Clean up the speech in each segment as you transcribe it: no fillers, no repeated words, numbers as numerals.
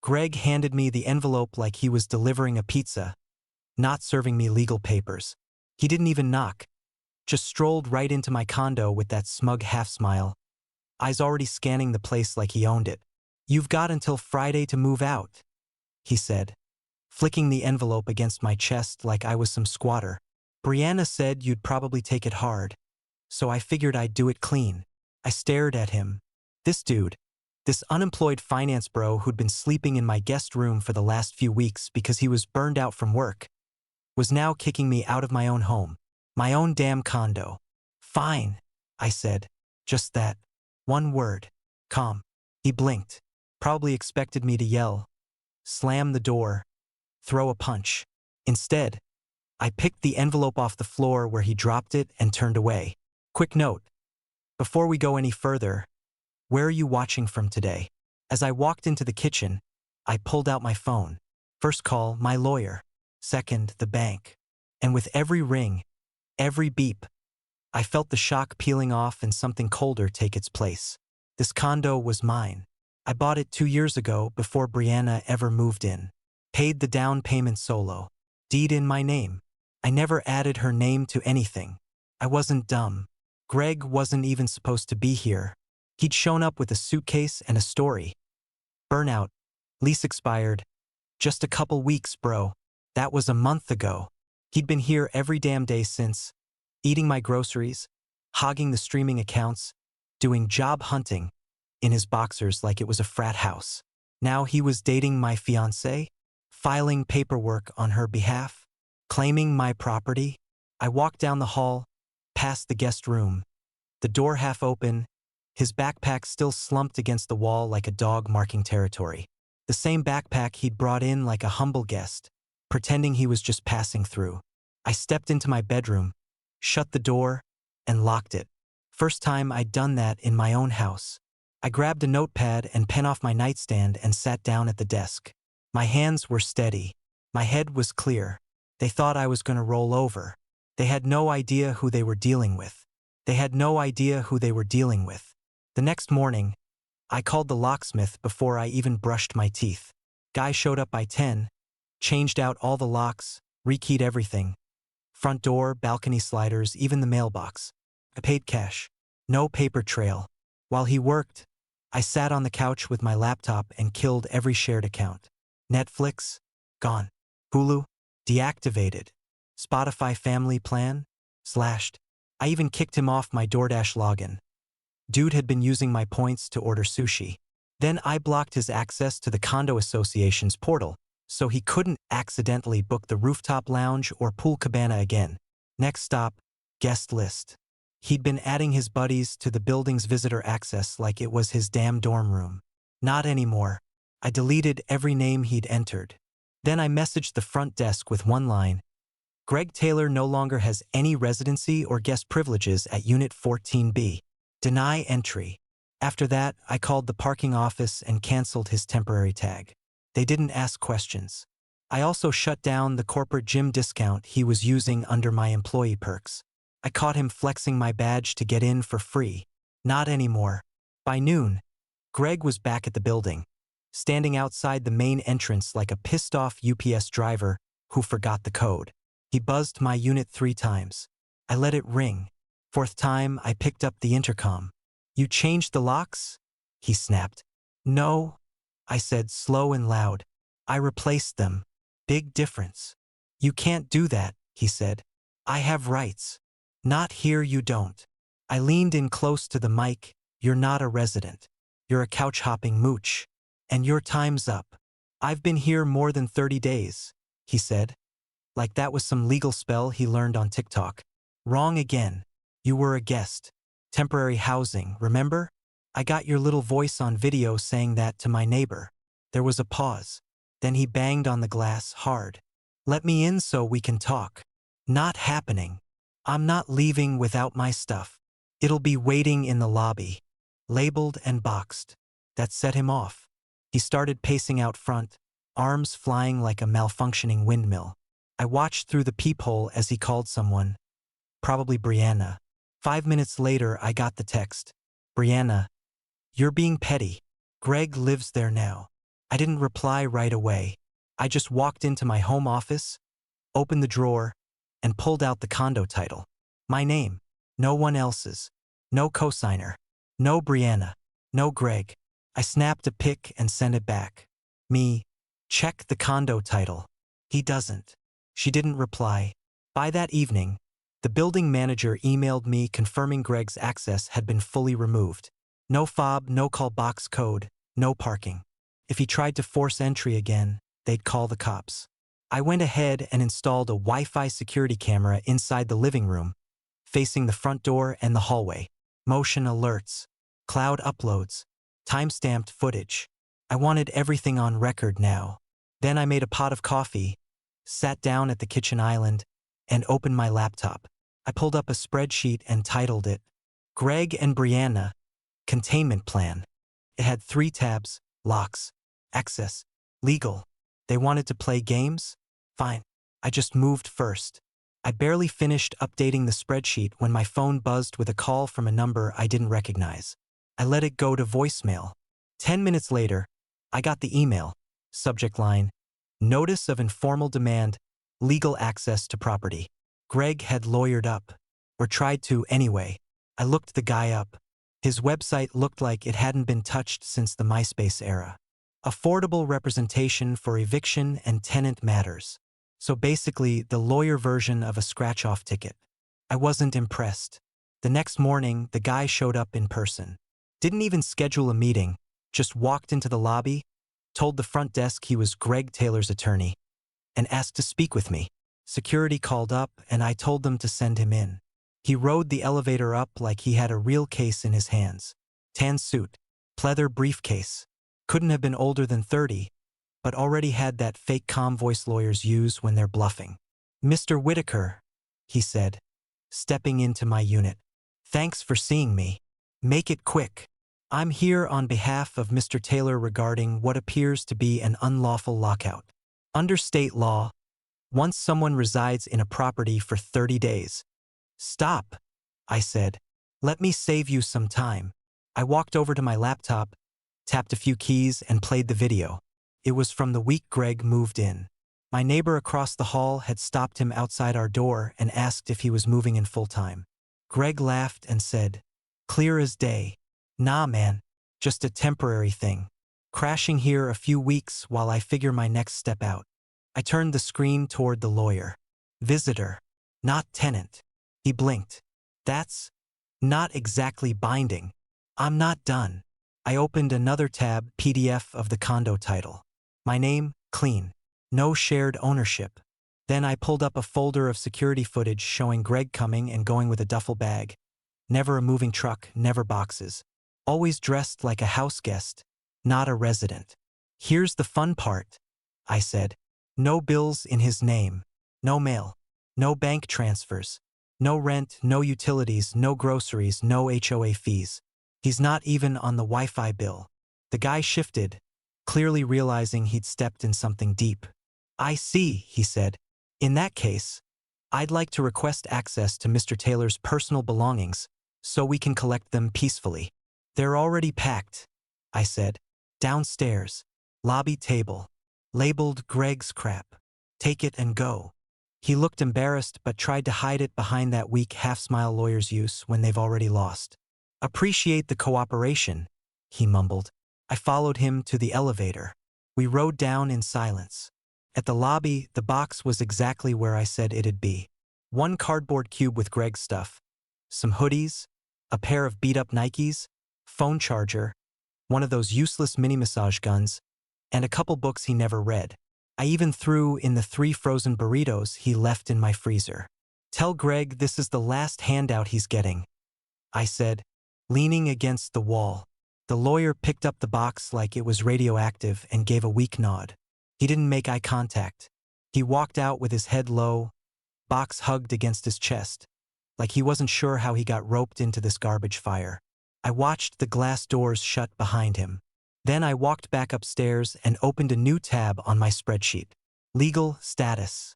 Greg handed me the envelope like he was delivering a pizza, not serving me legal papers. He didn't even knock, just strolled right into my condo with that smug half-smile, eyes already scanning the place like he owned it. "You've got until Friday to move out," he said, flicking the envelope against my chest like I was some squatter. "Brianna said you'd probably take it hard, so I figured I'd do it clean." I stared at him. This dude, this unemployed finance bro who'd been sleeping in my guest room for the last few weeks because he was burned out from work, was now kicking me out of my own home, my own damn condo. "Fine," I said, just that. One word. Calm. He blinked, probably expected me to yell, slam the door, throw a punch. Instead, I picked the envelope off the floor where he dropped it and turned away. Quick note. Before we go any further, where are you watching from today? As I walked into the kitchen, I pulled out my phone. First call, my lawyer. Second, the bank. And with every ring, every beep, I felt the shock peeling off and something colder take its place. This condo was mine. I bought it 2 years ago before Brianna ever moved in. Paid the down payment solo. Deed in my name. I never added her name to anything. I wasn't dumb. Greg wasn't even supposed to be here. He'd shown up with a suitcase and a story. Burnout. Lease expired. Just a couple weeks, bro. That was a month ago. He'd been here every damn day since. Eating my groceries, hogging the streaming accounts, doing job hunting in his boxers like it was a frat house. Now he was dating my fiancée, filing paperwork on her behalf, claiming my property. I walked down the hall, past the guest room, the door half open, his backpack still slumped against the wall like a dog marking territory. The same backpack he'd brought in like a humble guest, pretending he was just passing through. I stepped into my bedroom, shut the door, and locked it. First time I'd done that in my own house. I grabbed a notepad and pen off my nightstand and sat down at the desk. My hands were steady. My head was clear. They thought I was going to roll over. They had no idea who they were dealing with. They had no idea who they were dealing with. The next morning, I called the locksmith before I even brushed my teeth. Guy showed up by 10, changed out all the locks, rekeyed everything. Front door, balcony sliders, even the mailbox. I paid cash. No paper trail. While he worked, I sat on the couch with my laptop and killed every shared account. Netflix? Gone. Hulu? Deactivated. Spotify family plan? Slashed. I even kicked him off my DoorDash login. Dude had been using my points to order sushi. Then I blocked his access to the condo association's portal, so he couldn't accidentally book the rooftop lounge or pool cabana again. Next stop, guest list. He'd been adding his buddies to the building's visitor access like it was his damn dorm room. Not anymore. I deleted every name he'd entered. Then I messaged the front desk with one line. Greg Taylor no longer has any residency or guest privileges at Unit 14B. Deny entry. After that, I called the parking office and canceled his temporary tag. They didn't ask questions. I also shut down the corporate gym discount he was using under my employee perks. I caught him flexing my badge to get in for free. Not anymore. By noon, Greg was back at the building, standing outside the main entrance like a pissed-off UPS driver who forgot the code. He buzzed my unit 3 times. I let it ring. 4th time, I picked up the intercom. "You changed the locks?" he snapped. "No," I said slow and loud. "I replaced them. Big difference." "You can't do that," he said. "I have rights." "Not here, you don't." I leaned in close to the mic. "You're not a resident. You're a couch-hopping mooch. And your time's up." "I've been here more than 30 days, he said. Like that was some legal spell he learned on TikTok. "Wrong again. You were a guest. Temporary housing, remember? I got your little voice on video saying that to my neighbor." There was a pause. Then he banged on the glass hard. "Let me in so we can talk." "Not happening. I'm not leaving without my stuff. It'll be waiting in the lobby, labeled and boxed." That set him off. He started pacing out front, arms flying like a malfunctioning windmill. I watched through the peephole as he called someone. Probably Brianna. 5 minutes later, I got the text. "Brianna, you're being petty. Greg lives there now. I didn't reply right away. I just walked into my home office, opened the drawer, and pulled out the condo title. My name. No one else's. No cosigner. No Brianna. No Greg. I snapped a pic and sent it back. Me. Check the condo title. He doesn't. She didn't reply. By that evening, the building manager emailed me confirming Greg's access had been fully removed. No fob, no call box code, no parking. If he tried to force entry again, they'd call the cops. I went ahead and installed a Wi-Fi security camera inside the living room, facing the front door and the hallway. Motion alerts, cloud uploads, time-stamped footage. I wanted everything on record now. Then I made a pot of coffee, sat down at the kitchen island, and opened my laptop. I pulled up a spreadsheet and titled it, Greg and Brianna, Containment Plan. It had 3 tabs, locks, access, legal. They wanted to play games? Fine. I just moved first. I barely finished updating the spreadsheet when my phone buzzed with a call from a number I didn't recognize. I let it go to voicemail. 10 minutes later, I got the email. Subject line, Notice of Informal Demand, Legal Access to Property. Greg had lawyered up, or tried to anyway. I looked the guy up. His website looked like it hadn't been touched since the MySpace era. Affordable representation for eviction and tenant matters. So basically, the lawyer version of a scratch-off ticket. I wasn't impressed. The next morning, the guy showed up in person. Didn't even schedule a meeting, just walked into the lobby, told the front desk he was Greg Taylor's attorney, and asked to speak with me. Security called up, and I told them to send him in. He rode the elevator up like he had a real case in his hands. Tan suit, pleather briefcase. Couldn't have been older than 30, but already had that fake calm voice lawyers use when they're bluffing. Mr. Whitaker, he said, stepping into my unit. Thanks for seeing me. Make it quick. I'm here on behalf of Mr. Taylor regarding what appears to be an unlawful lockout. Under state law, once someone resides in a property for 30 days. Stop, I said. Let me save you some time. I walked over to my laptop, tapped a few keys, and played the video. It was from the week Greg moved in. My neighbor across the hall had stopped him outside our door and asked if he was moving in full-time. Greg laughed and said, clear as day. Nah, man, just a temporary thing. Crashing here a few weeks while I figure my next step out. I turned the screen toward the lawyer. Visitor, not tenant. He blinked. That's not exactly binding. I'm not done. I opened another tab, PDF of the condo title. My name, clean. No shared ownership. Then I pulled up a folder of security footage showing Greg coming and going with a duffel bag. Never a moving truck, never boxes. Always dressed like a house guest, not a resident. Here's the fun part, I said. No bills in his name. No mail. No bank transfers. No rent, no utilities, no groceries, no HOA fees. He's not even on the Wi-Fi bill. The guy shifted, clearly realizing he'd stepped in something deep. I see, he said. In that case, I'd like to request access to Mr. Taylor's personal belongings so we can collect them peacefully. They're already packed, I said. Downstairs. Lobby table. Labeled Greg's crap. Take it and go. He looked embarrassed but tried to hide it behind that weak half-smile lawyers use when they've already lost. Appreciate the cooperation, he mumbled. I followed him to the elevator. We rode down in silence. At the lobby, the box was exactly where I said it'd be. One cardboard cube with Greg's stuff. Some hoodies, a pair of beat-up Nikes, phone charger, one of those useless mini-massage guns, and a couple books he never read. I even threw in the 3 frozen burritos he left in my freezer. Tell Greg this is the last handout he's getting, I said, leaning against the wall. The lawyer picked up the box like it was radioactive and gave a weak nod. He didn't make eye contact. He walked out with his head low, box hugged against his chest, like he wasn't sure how he got roped into this garbage fire. I watched the glass doors shut behind him. Then I walked back upstairs and opened a new tab on my spreadsheet. Legal status.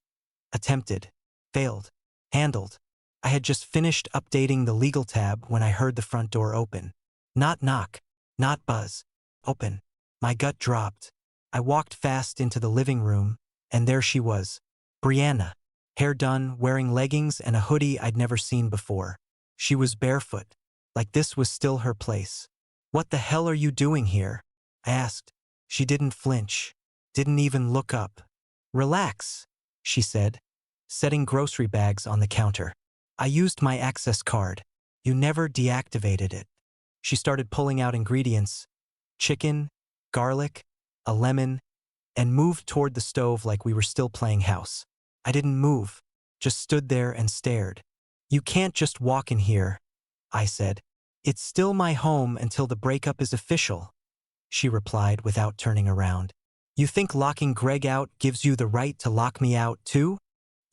Attempted. Failed. Handled. I had just finished updating the legal tab when I heard the front door open. Not knock. Not buzz. Open. My gut dropped. I walked fast into the living room, and there she was. Brianna. Hair done, wearing leggings and a hoodie I'd never seen before. She was barefoot, like this was still her place. "What the hell are you doing here?" I asked. She didn't flinch, didn't even look up. "Relax," she said, setting grocery bags on the counter. "I used my access card. You never deactivated it." She started pulling out ingredients: chicken, garlic, a lemon, and moved toward the stove like we were still playing house. I didn't move, just stood there and stared. "You can't just walk in here," I said. "It's still my home until the breakup is official," she replied without turning around. "You think locking Greg out gives you the right to lock me out too?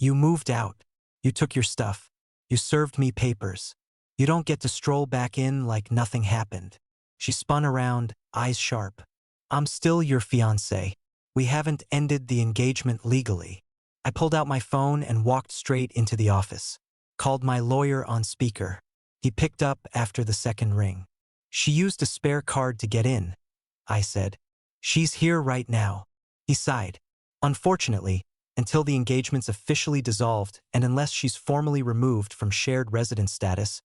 You moved out. You took your stuff. You served me papers. You don't get to stroll back in like nothing happened." She spun around, eyes sharp. "I'm still your fiancé. We haven't ended the engagement legally." I pulled out my phone and walked straight into the office. Called my lawyer on speaker. He picked up after the second ring. "She used a spare card to get in," I said. "She's here right now." He sighed. "Unfortunately, until the engagement's officially dissolved and unless she's formally removed from shared residence status,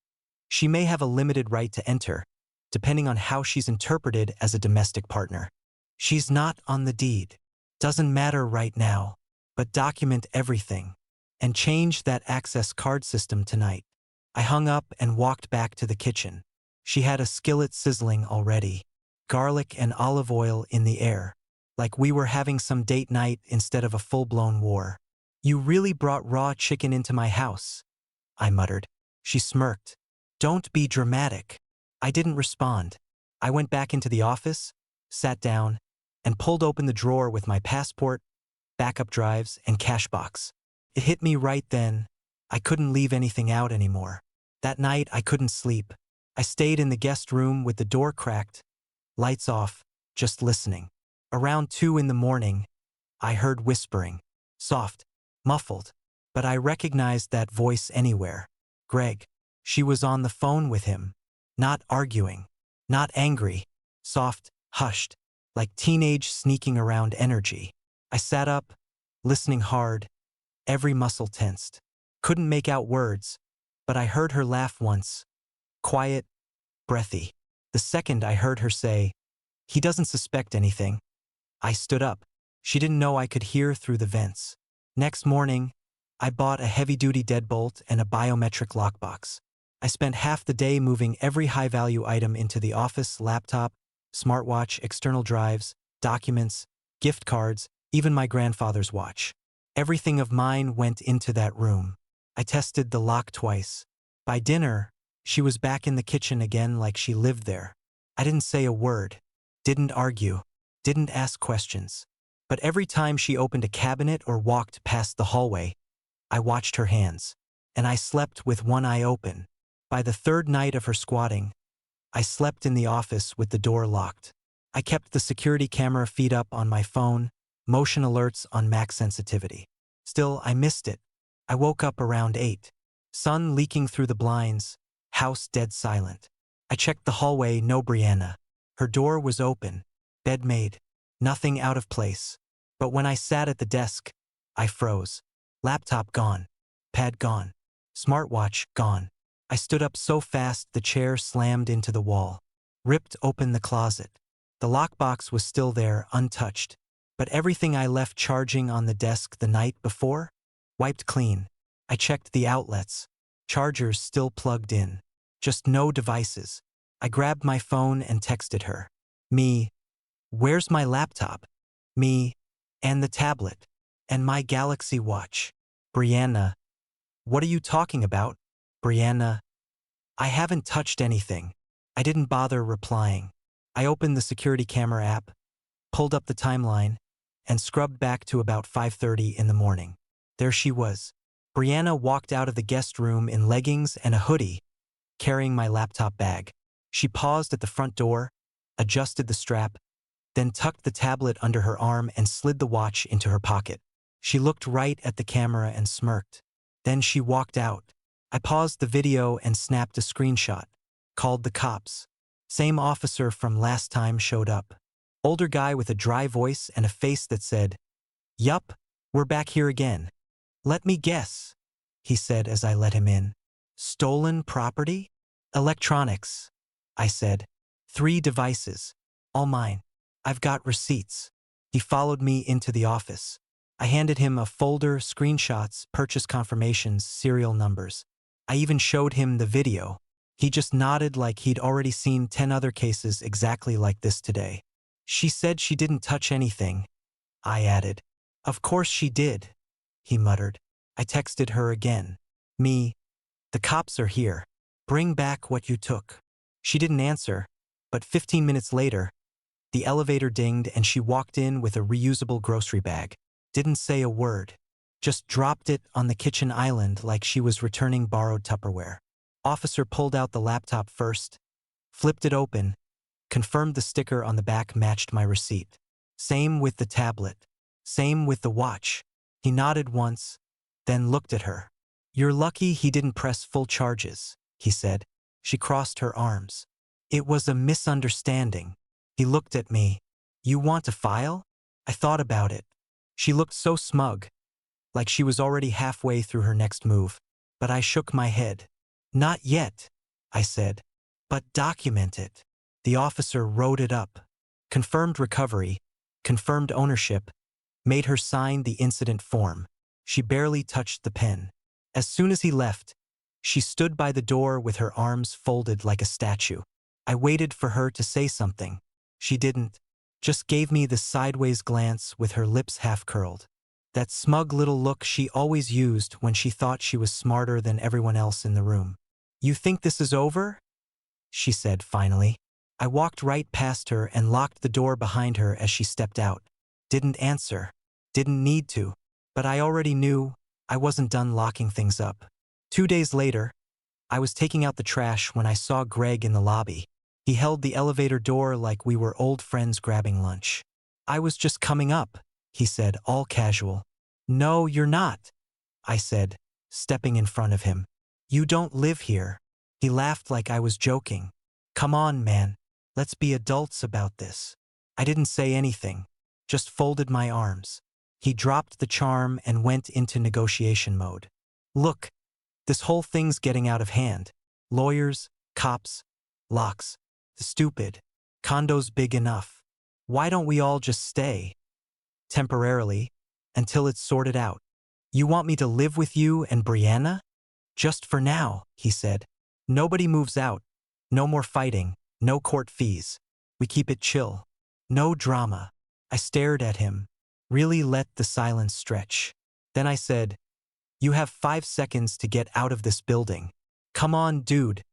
she may have a limited right to enter, depending on how she's interpreted as a domestic partner. She's not on the deed. Doesn't matter right now, but document everything and change that access card system tonight." I hung up and walked back to the kitchen. She had a skillet sizzling already, garlic and olive oil in the air, like we were having some date night instead of a full-blown war. "You really brought raw chicken into my house," I muttered. She smirked. "Don't be dramatic." I didn't respond. I went back into the office, sat down, and pulled open the drawer with my passport, backup drives, and cash box. It hit me right then. I couldn't leave anything out anymore. That night, I couldn't sleep. I stayed in the guest room with the door cracked, lights off, just listening. Around 2 in the morning, I heard whispering. Soft, muffled, but I recognized that voice anywhere. Greg. She was on the phone with him. Not arguing, not angry, soft, hushed, like teenage sneaking around energy. I sat up, listening hard, every muscle tensed. Couldn't make out words, but I heard her laugh once. Quiet, breathy. The second I heard her say, "He doesn't suspect anything." I stood up. She didn't know I could hear through the vents. Next morning, I bought a heavy-duty deadbolt and a biometric lockbox. I spent half the day moving every high-value item into the office: laptop, smartwatch, external drives, documents, gift cards, even my grandfather's watch. Everything of mine went into that room. I tested the lock twice. By dinner, she was back in the kitchen again like she lived there. I didn't say a word, didn't argue, didn't ask questions. But every time she opened a cabinet or walked past the hallway, I watched her hands, and I slept with one eye open. By the third night of her squatting, I slept in the office with the door locked. I kept the security camera feed up on my phone, motion alerts on max sensitivity. Still, I missed it. I woke up around 8. Sun leaking through the blinds, house dead silent. I checked the hallway, no Brianna. Her door was open, bed made, nothing out of place. But when I sat at the desk, I froze. Laptop gone, pad gone, smartwatch gone. I stood up so fast the chair slammed into the wall. Ripped open the closet. The lockbox was still there, untouched. But everything I left charging on the desk the night before? Wiped clean. I checked the outlets. Chargers still plugged in. Just no devices. I grabbed my phone and texted her. "Me. Where's my laptop? Me. And the tablet. And my Galaxy Watch. Brianna. What are you talking about? Brianna. I haven't touched anything." I didn't bother replying. I opened the security camera app, pulled up the timeline, and scrubbed back to about 5:30 in the morning. There she was. Brianna walked out of the guest room in leggings and a hoodie, carrying my laptop bag. She paused at the front door, adjusted the strap, then tucked the tablet under her arm and slid the watch into her pocket. She looked right at the camera and smirked. Then she walked out. I paused the video and snapped a screenshot. Called the cops. Same officer from last time showed up. Older guy with a dry voice and a face that said, "Yup, we're back here again." "Let me guess," he said as I let him in. "Stolen property?" "Electronics," I said. "3 devices. All mine. I've got receipts." He followed me into the office. I handed him a folder, screenshots, purchase confirmations, serial numbers. I even showed him the video. He just nodded like he'd already seen 10 other cases exactly like this today. "She said she didn't touch anything," I added. "Of course she did," he muttered. I texted her again. "The cops are here. Bring back what you took." She didn't answer, but 15 minutes later, the elevator dinged and she walked in with a reusable grocery bag. Didn't say a word. Just dropped it on the kitchen island like she was returning borrowed Tupperware. Officer pulled out the laptop first, flipped it open, confirmed the sticker on the back matched my receipt. Same with the tablet. Same with the watch. He nodded once, then looked at her. "You're lucky he didn't press full charges," he said. She crossed her arms. "It was a misunderstanding." He looked at me. "You want a file?" I thought about it. She looked so smug, like she was already halfway through her next move. But I shook my head. "Not yet," I said. "But document it." The officer wrote it up. Confirmed recovery, confirmed ownership, made her sign the incident form. She barely touched the pen. As soon as he left, she stood by the door with her arms folded like a statue. I waited for her to say something. She didn't. Just gave me the sideways glance with her lips half curled. That smug little look she always used when she thought she was smarter than everyone else in the room. "You think this is over?" she said finally. I walked right past her and locked the door behind her as she stepped out. Didn't answer. Didn't need to. But I already knew I wasn't done locking things up. 2 days later, I was taking out the trash when I saw Greg in the lobby. He held the elevator door like we were old friends grabbing lunch. "I was just coming up," he said, all casual. "No, you're not," I said, stepping in front of him. "You don't live here." He laughed like I was joking. "Come on, man. Let's be adults about this." I didn't say anything, just folded my arms. He dropped the charm and went into negotiation mode. "Look, this whole thing's getting out of hand. Lawyers, cops, locks. Stupid. Condo's big enough. Why don't we all just stay? Temporarily, until it's sorted out. You want me to live with you and Brianna? Just for now," he said. "Nobody moves out. No more fighting. No court fees. We keep it chill. No drama." I stared at him, really let the silence stretch. Then I said, "You have 5 seconds to get out of this building." "Come on, dude.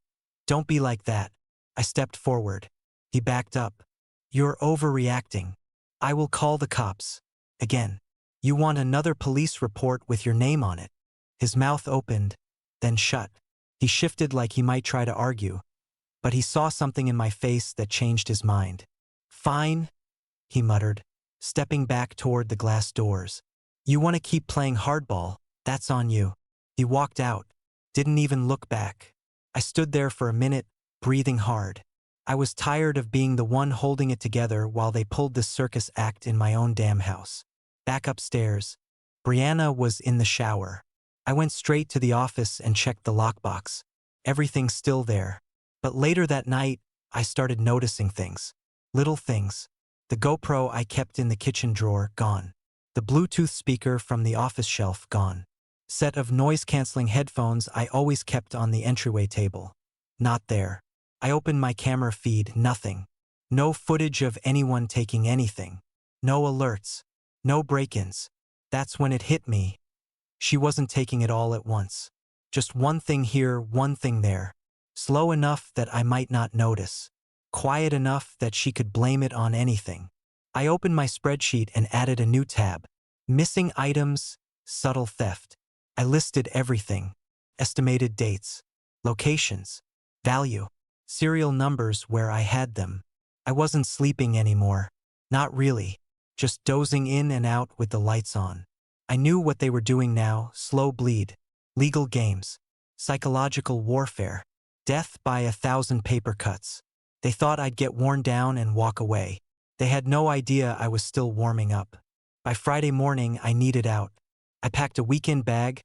Don't be like that." I stepped forward. He backed up. "You're overreacting. I will call the cops. Again. You want another police report with your name on it." His mouth opened, then shut. He shifted like he might try to argue, but he saw something in my face that changed his mind. "Fine," he muttered, stepping back toward the glass doors. "You want to keep playing hardball, that's on you." He walked out, didn't even look back. I stood there for a minute, breathing hard. I was tired of being the one holding it together while they pulled this circus act in my own damn house. Back upstairs, Brianna was in the shower. I went straight to the office and checked the lockbox. Everything's still there. But later that night, I started noticing things. Little things. The GoPro I kept in the kitchen drawer, gone. The Bluetooth speaker from the office shelf, gone. Set of noise-canceling headphones I always kept on the entryway table. Not there. I opened my camera feed, nothing. No footage of anyone taking anything. No alerts. No break-ins. That's when it hit me. She wasn't taking it all at once. Just one thing here, one thing there. Slow enough that I might not notice. Quiet enough that she could blame it on anything. I opened my spreadsheet and added a new tab. Missing items, subtle theft. I listed everything. Estimated dates. Locations. Value. Serial numbers where I had them. I wasn't sleeping anymore. Not really. Just dozing in and out with the lights on. I knew what they were doing now, slow bleed. Legal games. Psychological warfare. Death by 1,000 paper cuts. They thought I'd get worn down and walk away. They had no idea I was still warming up. By Friday morning, I needed out. I packed a weekend bag,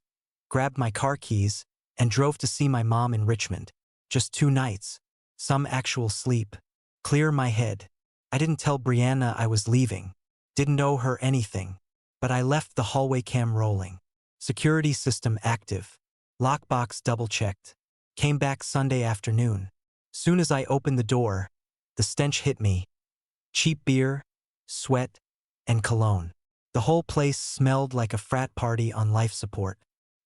grabbed my car keys, and drove to see my mom in Richmond. Just 2 nights. Some actual sleep. Clear my head. I didn't tell Brianna I was leaving. Didn't owe her anything. But I left the hallway cam rolling. Security system active. Lockbox double-checked. Came back Sunday afternoon. Soon as I opened the door, the stench hit me. Cheap beer, sweat, and cologne. The whole place smelled like a frat party on life support.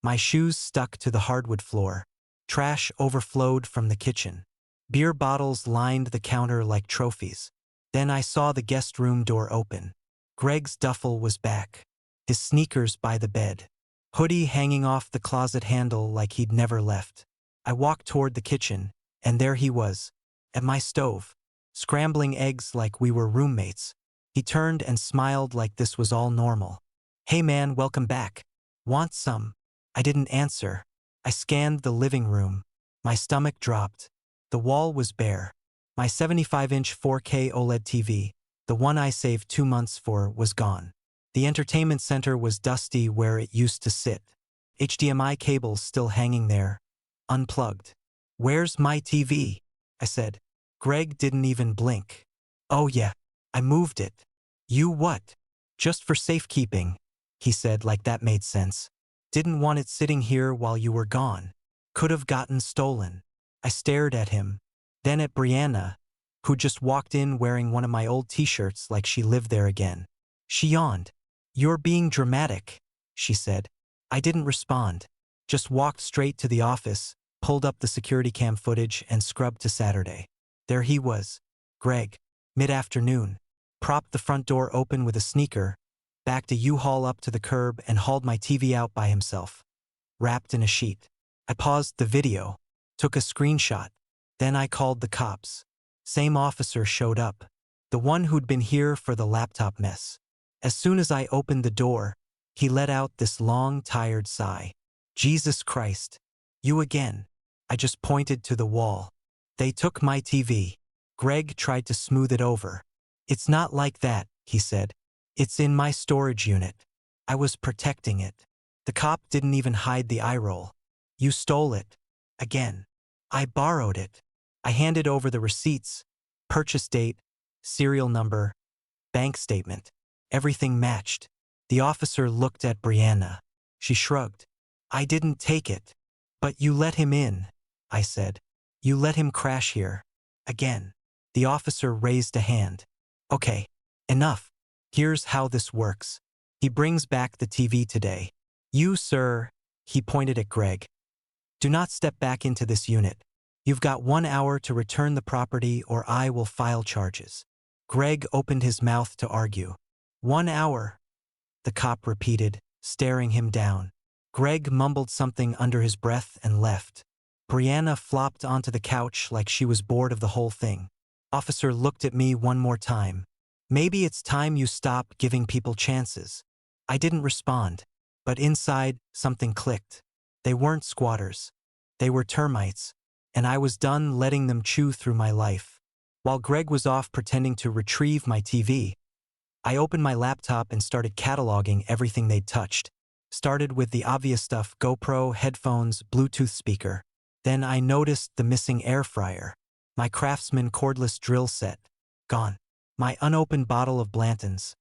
My shoes stuck to the hardwood floor. Trash overflowed from the kitchen. Beer bottles lined the counter like trophies. Then I saw the guest room door open. Greg's duffel was back. His sneakers by the bed. Hoodie hanging off the closet handle like he'd never left. I walked toward the kitchen, and there he was, at my stove, scrambling eggs like we were roommates. He turned and smiled like this was all normal. "Hey man, welcome back. Want some?" I didn't answer. I scanned the living room. My stomach dropped. The wall was bare. My 75-inch 4K OLED TV, the one I saved 2 months for, was gone. The entertainment center was dusty where it used to sit. HDMI cables still hanging there, unplugged. "Where's my TV?" I said. Greg didn't even blink. "Oh yeah, I moved it." "You what?" "Just for safekeeping," he said like that made sense. "Didn't want it sitting here while you were gone. Could have gotten stolen." I stared at him, then at Brianna, who just walked in wearing one of my old t-shirts like she lived there again. She yawned. "You're being dramatic," she said. I didn't respond, just walked straight to the office, pulled up the security cam footage and scrubbed to Saturday. There he was, Greg, mid-afternoon, propped the front door open with a sneaker, backed a U-Haul up to the curb and hauled my TV out by himself, wrapped in a sheet. I paused the video, took a screenshot, then I called the cops. Same officer showed up, the one who'd been here for the laptop mess. As soon as I opened the door, he let out this long, tired sigh. "Jesus Christ. You again." I just pointed to the wall. "They took my TV." Greg tried to smooth it over. "It's not like that," he said. "It's in my storage unit. I was protecting it." The cop didn't even hide the eye roll. "You stole it." Again. "I borrowed it." I handed over the receipts, purchase date, serial number, bank statement. Everything matched. The officer looked at Brianna. She shrugged. "I didn't take it." "But you let him in," I said. "You let him crash here." Again. The officer raised a hand. "Okay, enough. Here's how this works. He brings back the TV today. You, sir," he pointed at Greg, "do not step back into this unit. You've got 1 hour to return the property or I will file charges." Greg opened his mouth to argue. "1 hour," the cop repeated, staring him down. Greg mumbled something under his breath and left. Brianna flopped onto the couch like she was bored of the whole thing. Officer looked at me one more time. "Maybe it's time you stop giving people chances." I didn't respond, but inside, something clicked. They weren't squatters. They were termites, and I was done letting them chew through my life. While Greg was off pretending to retrieve my TV, I opened my laptop and started cataloging everything they'd touched. Started with the obvious stuff: GoPro, headphones, Bluetooth speaker. Then I noticed the missing air fryer. My Craftsman cordless drill set. Gone. My unopened bottle of Blanton's,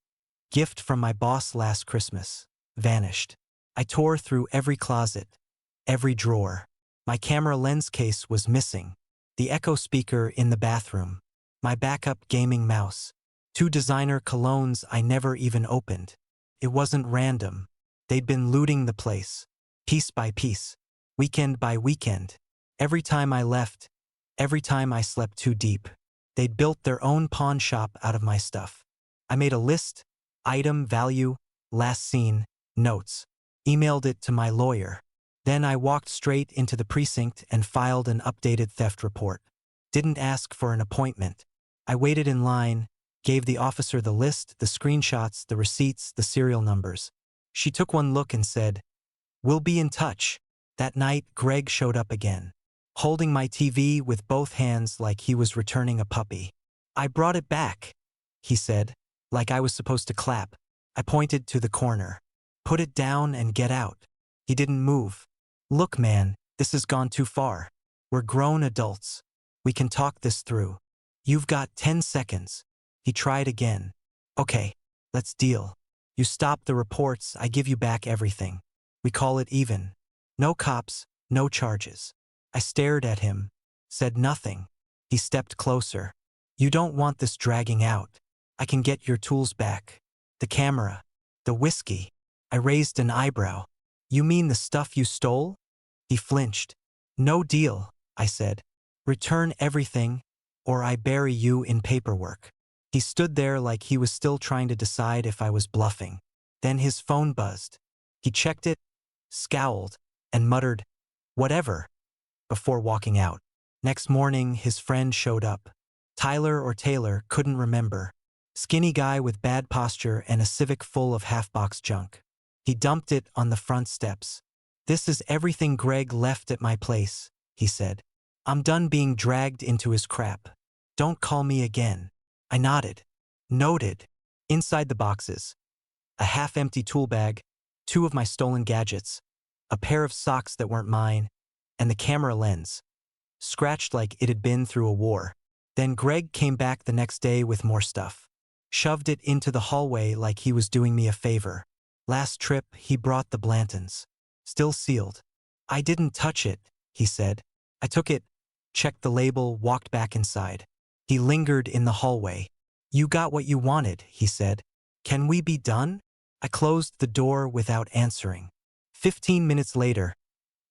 gift from my boss last Christmas, vanished. I tore through every closet, every drawer. My camera lens case was missing. The Echo speaker in the bathroom. My backup gaming mouse. 2 designer colognes I never even opened. It wasn't random. They'd been looting the place, piece by piece, weekend by weekend. Every time I left, every time I slept too deep, they'd built their own pawn shop out of my stuff. I made a list, item, value, last seen, notes, emailed it to my lawyer. Then I walked straight into the precinct and filed an updated theft report. Didn't ask for an appointment. I waited in line, gave the officer the list, the screenshots, the receipts, the serial numbers. She took one look and said, "We'll be in touch." That night, Greg showed up again, holding my TV with both hands like he was returning a puppy. "I brought it back," he said, like I was supposed to clap. I pointed to the corner. Put it down and get out. He didn't move. Look, man, this has gone too far. We're grown adults. We can talk this through. You've got 10 seconds. He tried again. Okay, let's deal. You stop the reports, I give you back everything. We call it even. No cops, no charges. I stared at him, said nothing. He stepped closer. You don't want this dragging out. I can get your tools back. The camera. The whiskey. I raised an eyebrow. You mean the stuff you stole? He flinched. No deal, I said. Return everything, or I bury you in paperwork. He stood there like he was still trying to decide if I was bluffing. Then his phone buzzed. He checked it, scowled, and muttered, "Whatever," before walking out. Next morning, his friend showed up. Tyler or Taylor, couldn't remember. Skinny guy with bad posture and a Civic full of half-box junk. He dumped it on the front steps. "This is everything Greg left at my place," he said. "I'm done being dragged into his crap. Don't call me again." I nodded. Noted. Inside the boxes. A half-empty tool bag, 2 of my stolen gadgets, a pair of socks that weren't mine, and the camera lens, scratched like it had been through a war. Then Greg came back the next day with more stuff. Shoved it into the hallway like he was doing me a favor. Last trip, he brought the Blantons. Still sealed. "I didn't touch it," he said. I took it, checked the label, walked back inside. He lingered in the hallway. "You got what you wanted," he said. "Can we be done?" I closed the door without answering. 15 minutes later,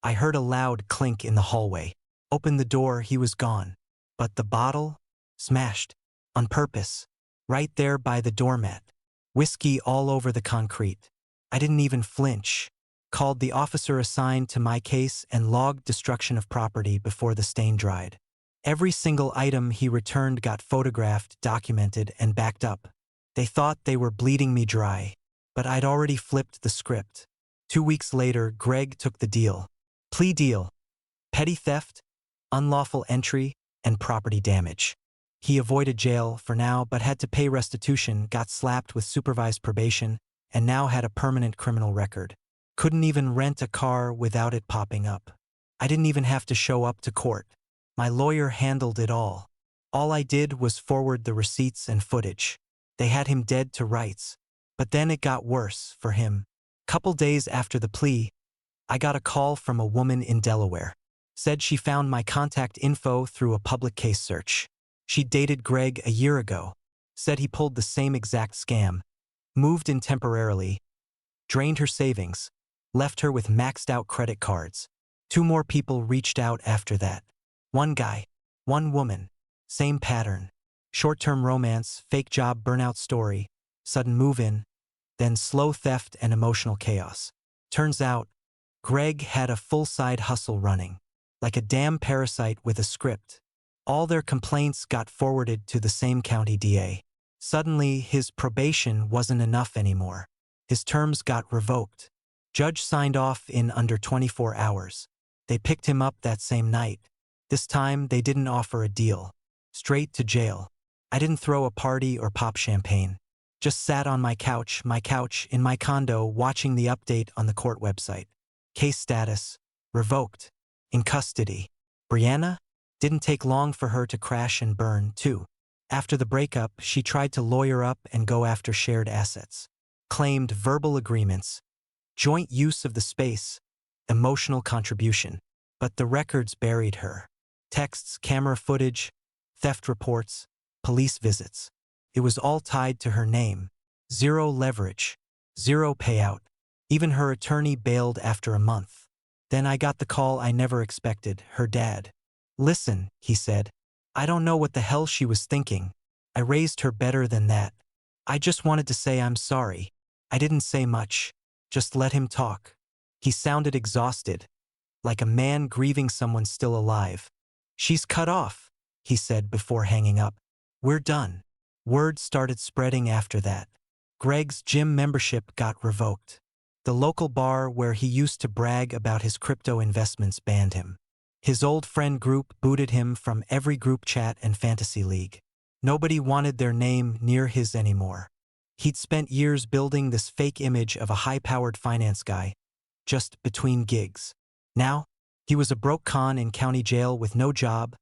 I heard a loud clink in the hallway. Opened the door, he was gone. But the bottle? Smashed. On purpose. Right there by the doormat. Whiskey all over the concrete. I didn't even flinch. Called the officer assigned to my case and logged destruction of property before the stain dried. Every single item he returned got photographed, documented, and backed up. They thought they were bleeding me dry, but I'd already flipped the script. 2 weeks later, Greg took the deal. Plea deal. Petty theft, unlawful entry, and property damage. He avoided jail for now but had to pay restitution, got slapped with supervised probation, and now had a permanent criminal record. Couldn't even rent a car without it popping up. I didn't even have to show up to court. My lawyer handled it all. All I did was forward the receipts and footage. They had him dead to rights. But then it got worse for him. Couple days after the plea, I got a call from a woman in Delaware. Said she found my contact info through a public case search. She dated Greg a year ago. Said he pulled the same exact scam. Moved in temporarily. Drained her savings. Left her with maxed out credit cards. 2 more people reached out after that. 1 guy. 1 woman. Same pattern. Short-term romance, fake job burnout story, sudden move-in, then slow theft and emotional chaos. Turns out, Greg had a full side hustle running. Like a damn parasite with a script. All their complaints got forwarded to the same county DA. Suddenly, his probation wasn't enough anymore. His terms got revoked. Judge signed off in under 24 hours. They picked him up that same night. This time, they didn't offer a deal. Straight to jail. I didn't throw a party or pop champagne. Just sat on my couch in my condo watching the update on the court website. Case status, revoked. In custody. Brianna? Didn't take long for her to crash and burn, too. After the breakup, she tried to lawyer up and go after shared assets. Claimed verbal agreements, joint use of the space, emotional contribution. But the records buried her. Texts, camera footage, theft reports, police visits. It was all tied to her name. 0 leverage. 0 payout. Even her attorney bailed after a month. Then I got the call I never expected, her dad. "Listen," he said. "I don't know what the hell she was thinking. I raised her better than that. I just wanted to say I'm sorry. I didn't say much. Just let him talk." He sounded exhausted, like a man grieving someone still alive. "She's cut off," he said before hanging up. "We're done." Word started spreading after that. Greg's gym membership got revoked. The local bar where he used to brag about his crypto investments banned him. His old friend group booted him from every group chat and fantasy league. Nobody wanted their name near his anymore. He'd spent years building this fake image of a high-powered finance guy, just between gigs. Now, he was a broke con in county jail with no job,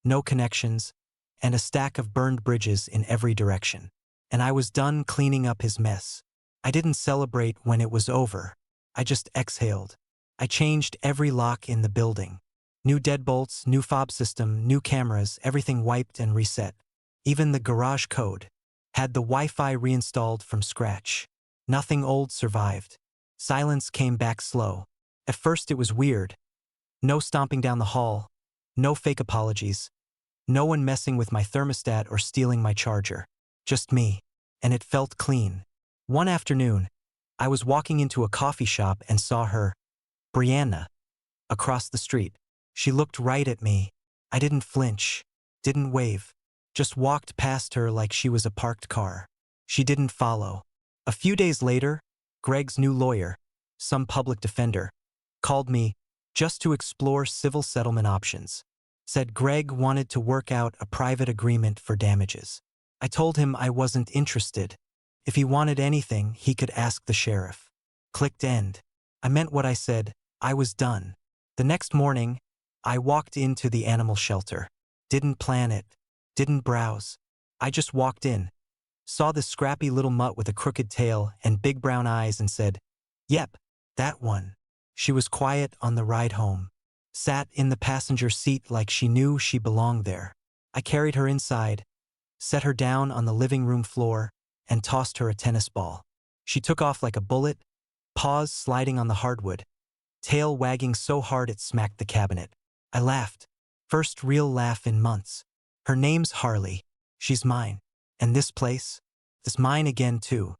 no connections, and a stack of burned bridges in every direction. And I was done cleaning up his mess. I didn't celebrate when it was over. I just exhaled. I changed every lock in the building. New deadbolts, new fob system, new cameras, everything wiped and reset. Even the garage code. Had the Wi-Fi reinstalled from scratch. Nothing old survived. Silence came back slow. At first it was weird. No stomping down the hall. No fake apologies. No one messing with my thermostat or stealing my charger. Just me. And it felt clean. One afternoon, I was walking into a coffee shop and saw her, Brianna, across the street. She looked right at me. I didn't flinch. Didn't wave. Just walked past her like she was a parked car. She didn't follow. A few days later, Greg's new lawyer, some public defender, called me just to explore civil settlement options. Said Greg wanted to work out a private agreement for damages. I told him I wasn't interested. If he wanted anything, he could ask the sheriff. Clicked end. I meant what I said. I was done. The next morning, I walked into the animal shelter. Didn't plan it. Didn't browse. I just walked in, saw this scrappy little mutt with a crooked tail and big brown eyes and said, "Yep, that one." She was quiet on the ride home. Sat in the passenger seat like she knew she belonged there. I carried her inside, set her down on the living room floor, and tossed her a tennis ball. She took off like a bullet, paws sliding on the hardwood, tail wagging so hard it smacked the cabinet. I laughed. First real laugh in months. Her name's Harley. She's mine. And this place? It's mine again too.